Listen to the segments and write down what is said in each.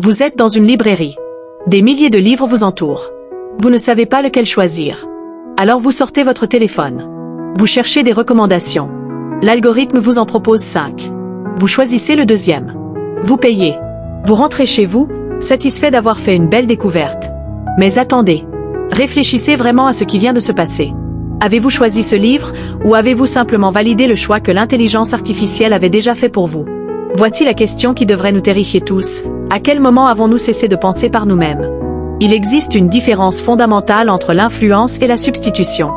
Vous êtes dans une librairie. Des milliers de livres vous entourent. Vous ne savez pas lequel choisir. Alors vous sortez votre téléphone. Vous cherchez des recommandations. L'algorithme vous en propose 5. Vous choisissez le deuxième. Vous payez. Vous rentrez chez vous, satisfait d'avoir fait une belle découverte. Mais attendez. Réfléchissez vraiment à ce qui vient de se passer. Avez-vous choisi ce livre, ou avez-vous simplement validé le choix que l'intelligence artificielle avait déjà fait pour vous? Voici la question qui devrait nous terrifier tous. À quel moment avons-nous cessé de penser par nous-mêmes? Il existe une différence fondamentale entre l'influence et la substitution.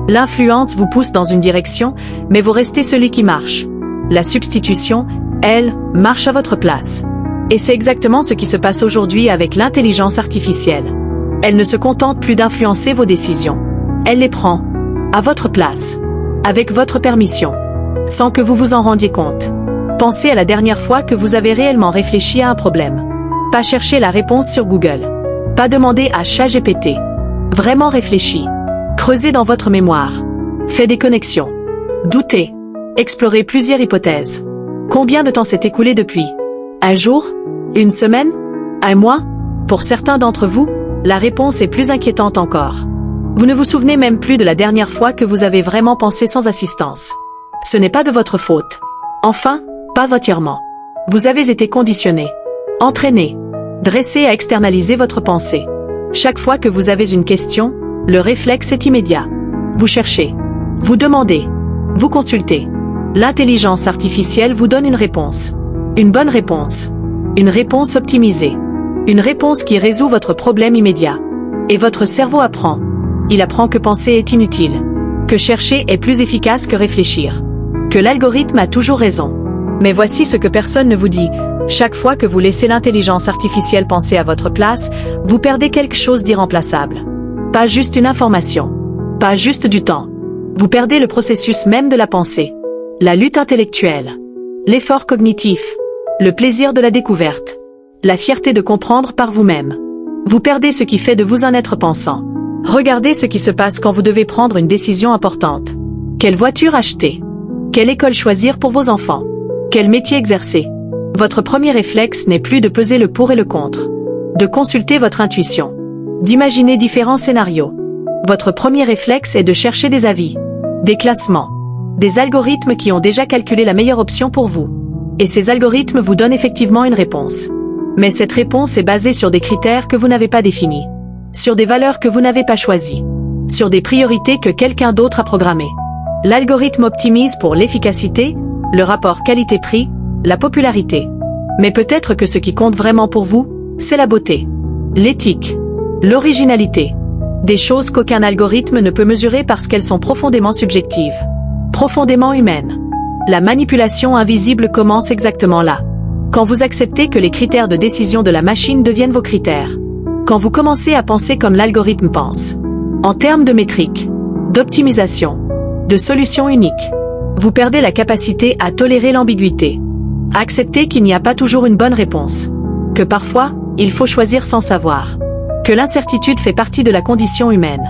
L'influence vous pousse dans une direction, mais vous restez celui qui marche. La substitution, elle, marche à votre place. Et c'est exactement ce qui se passe aujourd'hui avec l'intelligence artificielle. Elle ne se contente plus d'influencer vos décisions. Elle les prend. À votre place. Avec votre permission. Sans que vous vous en rendiez compte. Pensez à la dernière fois que vous avez réellement réfléchi à un problème. Pas chercher la réponse sur Google. Pas demander à ChatGPT. Vraiment réfléchi. Creusez dans votre mémoire. Faites des connexions. Doutez. Explorez plusieurs hypothèses. Combien de temps s'est écoulé depuis? Un jour? Une semaine? Un mois? Pour certains d'entre vous, la réponse est plus inquiétante encore. Vous ne vous souvenez même plus de la dernière fois que vous avez vraiment pensé sans assistance. Ce n'est pas de votre faute. Enfin, pas entièrement. Vous avez été conditionné, entraîné, dressé à externaliser votre pensée. Chaque fois que vous avez une question, le réflexe est immédiat. Vous cherchez, vous demandez, vous consultez. L'intelligence artificielle vous donne une réponse. Une bonne réponse. Une réponse optimisée. Une réponse qui résout votre problème immédiat. Et votre cerveau apprend. Il apprend que penser est inutile. Que chercher est plus efficace que réfléchir. Que l'algorithme a toujours raison. Mais voici ce que personne ne vous dit. Chaque fois que vous laissez l'intelligence artificielle penser à votre place, vous perdez quelque chose d'irremplaçable. Pas juste une information. Pas juste du temps. Vous perdez le processus même de la pensée. La lutte intellectuelle. L'effort cognitif. Le plaisir de la découverte. La fierté de comprendre par vous-même. Vous perdez ce qui fait de vous un être pensant. Regardez ce qui se passe quand vous devez prendre une décision importante. Quelle voiture acheter? Quelle école choisir pour vos enfants? Quel métier exercer? Votre premier réflexe n'est plus de peser le pour et le contre. De consulter votre intuition. D'imaginer différents scénarios. Votre premier réflexe est de chercher des avis. Des classements. Des algorithmes qui ont déjà calculé la meilleure option pour vous. Et ces algorithmes vous donnent effectivement une réponse. Mais cette réponse est basée sur des critères que vous n'avez pas définis. Sur des valeurs que vous n'avez pas choisies. Sur des priorités que quelqu'un d'autre a programmées. L'algorithme optimise pour l'efficacité, le rapport qualité-prix, la popularité. Mais peut-être que ce qui compte vraiment pour vous, c'est la beauté, l'éthique, l'originalité. Des choses qu'aucun algorithme ne peut mesurer parce qu'elles sont profondément subjectives. Profondément humaines. La manipulation invisible commence exactement là. Quand vous acceptez que les critères de décision de la machine deviennent vos critères. Quand vous commencez à penser comme l'algorithme pense. En termes de métriques, d'optimisation, de solutions uniques. Vous perdez la capacité à tolérer l'ambiguïté. À accepter qu'il n'y a pas toujours une bonne réponse. Que parfois, il faut choisir sans savoir. Que l'incertitude fait partie de la condition humaine.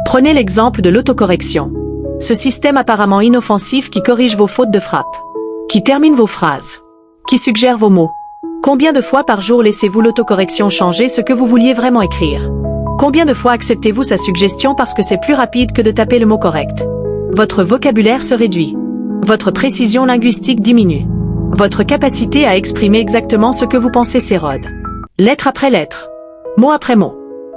Prenez l'exemple de l'autocorrection. Ce système apparemment inoffensif qui corrige vos fautes de frappe. Qui termine vos phrases. Qui suggère vos mots. Combien de fois par jour laissez-vous l'autocorrection changer ce que vous vouliez vraiment écrire? Combien de fois acceptez-vous sa suggestion parce que c'est plus rapide que de taper le mot correct? Votre vocabulaire se réduit. Votre précision linguistique diminue. Votre capacité à exprimer exactement ce que vous pensez s'érode. Lettre après lettre. Mot après mot.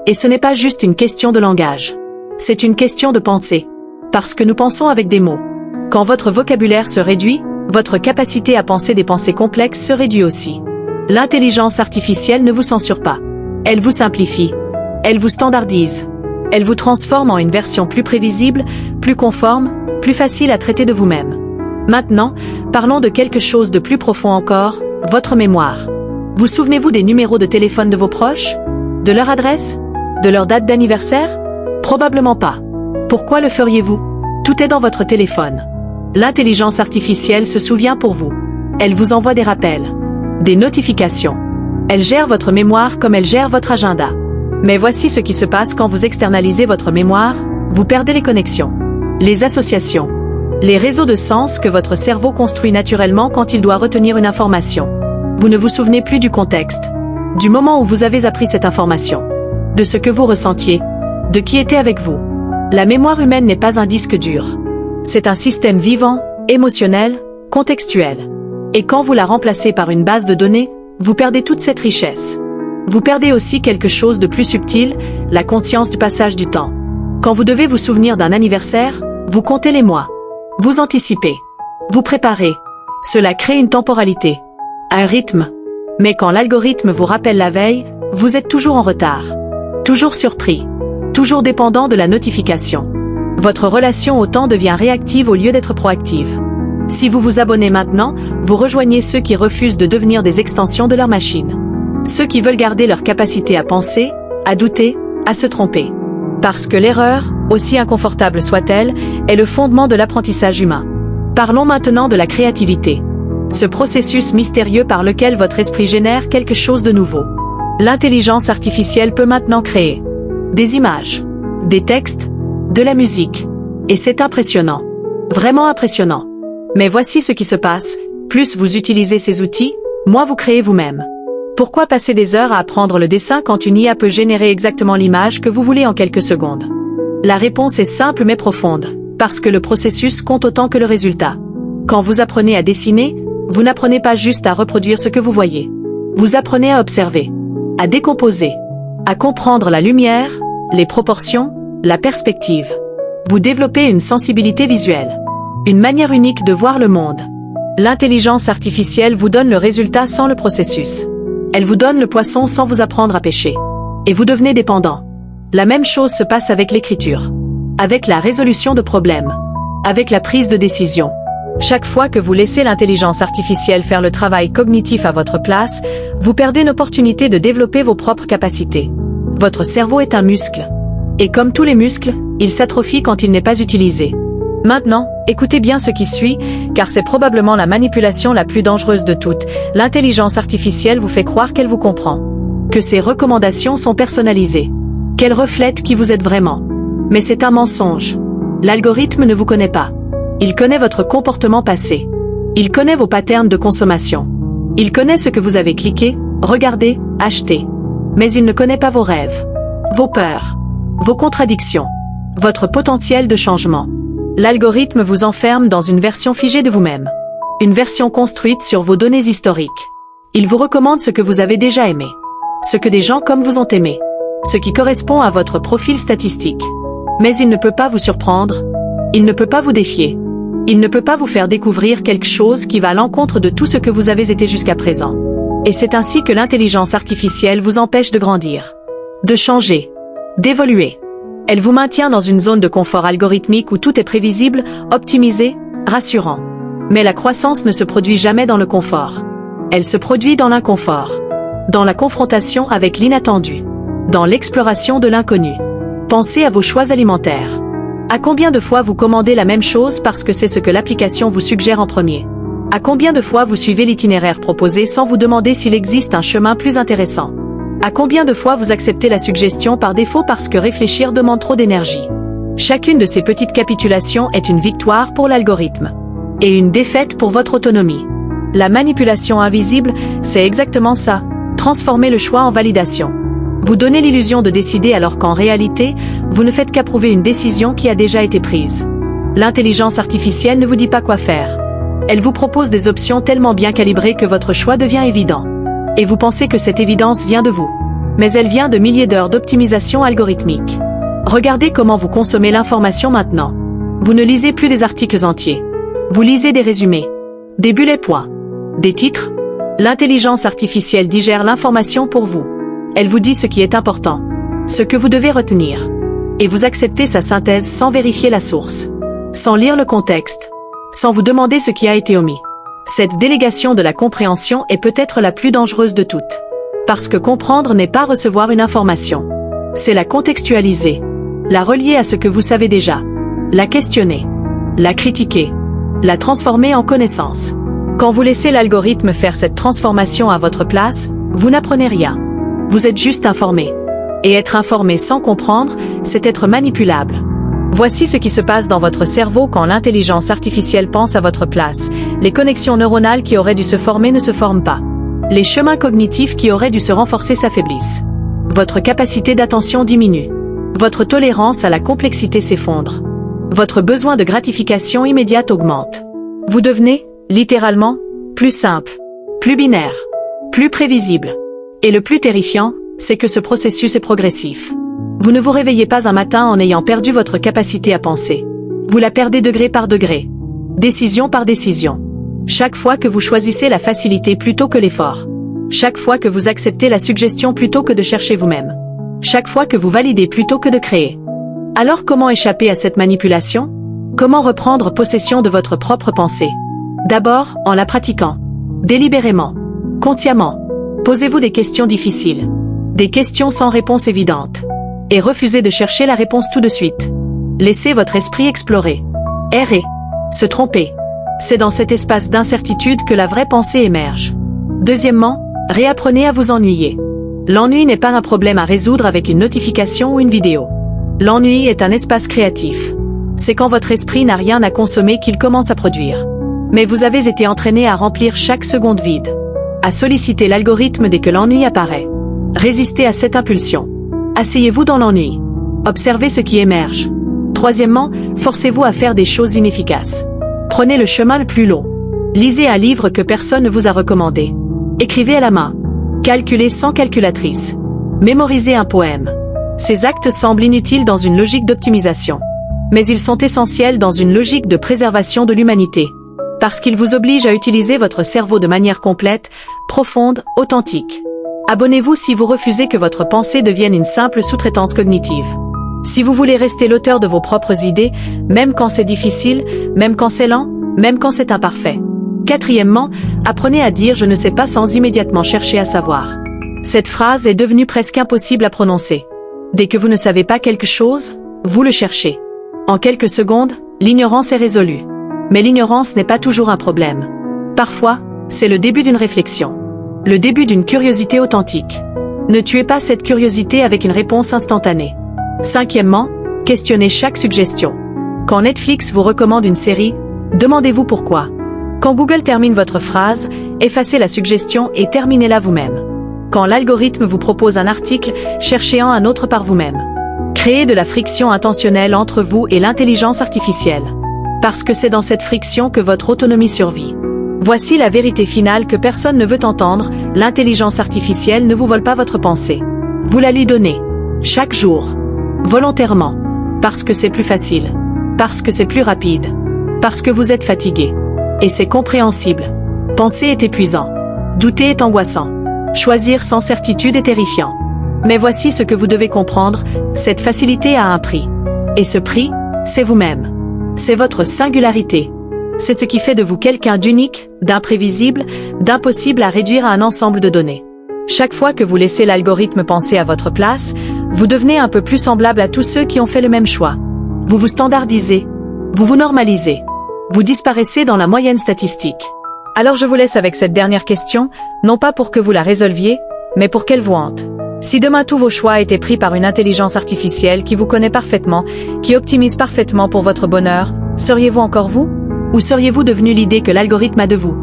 Et ce n'est pas juste une question de langage. C'est une question de pensée. Parce que nous pensons avec des mots. Quand votre vocabulaire se réduit, votre capacité à penser des pensées complexes se réduit aussi. L'intelligence artificielle ne vous censure pas. Elle vous simplifie. Elle vous standardise. Elle vous transforme en une version plus prévisible, plus conforme, plus facile à traiter de vous-même. Maintenant, parlons de quelque chose de plus profond encore, votre mémoire. Vous souvenez-vous des numéros de téléphone de vos proches? De leur adresse? De leur date d'anniversaire? Probablement pas. Pourquoi le feriez-vous? Tout est dans votre téléphone. L'intelligence artificielle se souvient pour vous. Elle vous envoie des rappels. Des notifications. Elle gère votre mémoire comme elle gère votre agenda. Mais voici ce qui se passe quand vous externalisez votre mémoire, vous perdez les connexions. Les associations. Les réseaux de sens que votre cerveau construit naturellement quand il doit retenir une information. Vous ne vous souvenez plus du contexte. du moment où vous avez appris cette information, de ce que vous ressentiez, de qui était avec vous. La mémoire humaine n'est pas un disque dur. C'est un système vivant, émotionnel, contextuel. Et quand vous la remplacez par une base de données, vous perdez toute cette richesse. Vous perdez aussi quelque chose de plus subtil, la conscience du passage du temps. Quand vous devez vous souvenir d'un anniversaire, vous comptez les mois. Vous anticipez. Vous préparez. Cela crée une temporalité. Un rythme. Mais quand l'algorithme vous rappelle la veille, vous êtes toujours en retard. Toujours surpris. Toujours dépendant de la notification. Votre relation au temps devient réactive au lieu d'être proactive. Si vous vous abonnez maintenant, vous rejoignez ceux qui refusent de devenir des extensions de leur machine. Ceux qui veulent garder leur capacité à penser, à douter, à se tromper. Parce que l'erreur, aussi inconfortable soit-elle, est le fondement de l'apprentissage humain. Parlons maintenant de la créativité. Ce processus mystérieux par lequel votre esprit génère quelque chose de nouveau. L'intelligence artificielle peut maintenant créer des images, des textes, de la musique. Et c'est impressionnant. Vraiment impressionnant. Mais voici ce qui se passe, plus vous utilisez ces outils, moins vous créez vous-même. Pourquoi passer des heures à apprendre le dessin quand une IA peut générer exactement l'image que vous voulez en quelques secondes? La réponse est simple mais profonde, parce que le processus compte autant que le résultat. Quand vous apprenez à dessiner, vous n'apprenez pas juste à reproduire ce que vous voyez. Vous apprenez à observer, à décomposer, à comprendre la lumière, les proportions, la perspective. Vous développez une sensibilité visuelle, une manière unique de voir le monde. L'intelligence artificielle vous donne le résultat sans le processus. Elle vous donne le poisson sans vous apprendre à pêcher. Et vous devenez dépendant. La même chose se passe avec l'écriture, avec la résolution de problèmes, avec la prise de décision. Chaque fois que vous laissez l'intelligence artificielle faire le travail cognitif à votre place, vous perdez une opportunité de développer vos propres capacités. Votre cerveau est un muscle. Et comme tous les muscles, il s'atrophie quand il n'est pas utilisé. Maintenant, écoutez bien ce qui suit, car c'est probablement la manipulation la plus dangereuse de toutes. L'intelligence artificielle vous fait croire qu'elle vous comprend, que ses recommandations sont personnalisées, qu'elle reflète qui vous êtes vraiment. Mais c'est un mensonge. L'algorithme ne vous connaît pas. Il connaît votre comportement passé. Il connaît vos patterns de consommation. Il connaît ce que vous avez cliqué, regardé, acheté. Mais il ne connaît pas vos rêves, vos peurs, vos contradictions, votre potentiel de changement. L'algorithme vous enferme dans une version figée de vous-même. Une version construite sur vos données historiques. Il vous recommande ce que vous avez déjà aimé. Ce que des gens comme vous ont aimé. Ce qui correspond à votre profil statistique. Mais il ne peut pas vous surprendre. Il ne peut pas vous défier. Il ne peut pas vous faire découvrir quelque chose qui va à l'encontre de tout ce que vous avez été jusqu'à présent. Et c'est ainsi que l'intelligence artificielle vous empêche de grandir, de changer, d'évoluer. Elle vous maintient dans une zone de confort algorithmique où tout est prévisible, optimisé, rassurant. Mais la croissance ne se produit jamais dans le confort. Elle se produit dans l'inconfort, dans la confrontation avec l'inattendu, dans l'exploration de l'inconnu. Pensez à vos choix alimentaires. À combien de fois vous commandez la même chose parce que c'est ce que l'application vous suggère en premier? À combien de fois vous suivez l'itinéraire proposé sans vous demander s'il existe un chemin plus intéressant? À combien de fois vous acceptez la suggestion par défaut parce que réfléchir demande trop d'énergie? Chacune de ces petites capitulations est une victoire pour l'algorithme. Et une défaite pour votre autonomie. La manipulation invisible, c'est exactement ça, transformer le choix en validation. Vous donnez l'illusion de décider alors qu'en réalité, vous ne faites qu'approuver une décision qui a déjà été prise. L'intelligence artificielle ne vous dit pas quoi faire. Elle vous propose des options tellement bien calibrées que votre choix devient évident. Et vous pensez que cette évidence vient de vous. Mais elle vient de milliers d'heures d'optimisation algorithmique. Regardez comment vous consommez l'information maintenant. Vous ne lisez plus des articles entiers. Vous lisez des résumés, des bullet points, des titres. L'intelligence artificielle digère l'information pour vous. Elle vous dit ce qui est important, ce que vous devez retenir. Et vous acceptez sa synthèse sans vérifier la source, sans lire le contexte, sans vous demander ce qui a été omis. Cette délégation de la compréhension est peut-être la plus dangereuse de toutes. Parce que comprendre n'est pas recevoir une information. C'est la contextualiser, la relier à ce que vous savez déjà, la questionner, la critiquer, la transformer en connaissance. Quand vous laissez l'algorithme faire cette transformation à votre place, vous n'apprenez rien. Vous êtes juste informé. Et être informé sans comprendre, c'est être manipulable. Voici ce qui se passe dans votre cerveau quand l'intelligence artificielle pense à votre place. Les connexions neuronales qui auraient dû se former ne se forment pas. Les chemins cognitifs qui auraient dû se renforcer s'affaiblissent. Votre capacité d'attention diminue. Votre tolérance à la complexité s'effondre. Votre besoin de gratification immédiate augmente. Vous devenez, littéralement, plus simple, plus binaire, plus prévisible. Et le plus terrifiant, c'est que ce processus est progressif. Vous ne vous réveillez pas un matin en ayant perdu votre capacité à penser. Vous la perdez degré par degré, décision par décision. Chaque fois que vous choisissez la facilité plutôt que l'effort. Chaque fois que vous acceptez la suggestion plutôt que de chercher vous-même. Chaque fois que vous validez plutôt que de créer. Alors comment échapper à cette manipulation? Comment reprendre possession de votre propre pensée? D'abord, en la pratiquant. Délibérément. Consciemment. Posez-vous des questions difficiles. Des questions sans réponse évidente. Et refusez de chercher la réponse tout de suite. Laissez votre esprit explorer. Errer. Se tromper. C'est dans cet espace d'incertitude que la vraie pensée émerge. Deuxièmement, réapprenez à vous ennuyer. L'ennui n'est pas un problème à résoudre avec une notification ou une vidéo. L'ennui est un espace créatif. C'est quand votre esprit n'a rien à consommer qu'il commence à produire. Mais vous avez été entraîné à remplir chaque seconde vide. À solliciter l'algorithme dès que l'ennui apparaît. Résistez à cette impulsion. Asseyez-vous dans l'ennui. Observez ce qui émerge. Troisièmement, forcez-vous à faire des choses inefficaces. Prenez le chemin le plus long. Lisez un livre que personne ne vous a recommandé. Écrivez à la main. Calculez sans calculatrice. Mémorisez un poème. Ces actes semblent inutiles dans une logique d'optimisation. Mais ils sont essentiels dans une logique de préservation de l'humanité. Parce qu'ils vous obligent à utiliser votre cerveau de manière complète, profonde, authentique. Abonnez-vous si vous refusez que votre pensée devienne une simple sous-traitance cognitive. Si vous voulez rester l'auteur de vos propres idées, même quand c'est difficile, même quand c'est lent, même quand c'est imparfait. Quatrièmement, apprenez à dire « je ne sais pas » sans immédiatement chercher à savoir. Cette phrase est devenue presque impossible à prononcer. Dès que vous ne savez pas quelque chose, vous le cherchez. En quelques secondes, l'ignorance est résolue. Mais l'ignorance n'est pas toujours un problème. Parfois, c'est le début d'une réflexion. Le début d'une curiosité authentique. Ne tuez pas cette curiosité avec une réponse instantanée. Cinquièmement, questionnez chaque suggestion. Quand Netflix vous recommande une série, demandez-vous pourquoi. Quand Google termine votre phrase, effacez la suggestion et terminez-la vous-même. Quand l'algorithme vous propose un article, cherchez-en un autre par vous-même. Créez de la friction intentionnelle entre vous et l'intelligence artificielle. Parce que c'est dans cette friction que votre autonomie survit. Voici la vérité finale que personne ne veut entendre, l'intelligence artificielle ne vous vole pas votre pensée. Vous la lui donnez. Chaque jour. Volontairement. Parce que c'est plus facile. Parce que c'est plus rapide. Parce que vous êtes fatigué. Et c'est compréhensible. Penser est épuisant. Douter est angoissant. Choisir sans certitude est terrifiant. Mais voici ce que vous devez comprendre, cette facilité a un prix. Et ce prix, c'est vous-même. C'est votre singularité. C'est ce qui fait de vous quelqu'un d'unique, d'imprévisible, d'impossible à réduire à un ensemble de données. Chaque fois que vous laissez l'algorithme penser à votre place, vous devenez un peu plus semblable à tous ceux qui ont fait le même choix. Vous vous standardisez. Vous vous normalisez. Vous disparaissez dans la moyenne statistique. Alors je vous laisse avec cette dernière question, non pas pour que vous la résolviez, mais pour qu'elle vous hante. Si demain tous vos choix étaient pris par une intelligence artificielle qui vous connaît parfaitement, qui optimise parfaitement pour votre bonheur, seriez-vous encore vous? Ou seriez-vous devenu l'idée que l'algorithme a de vous?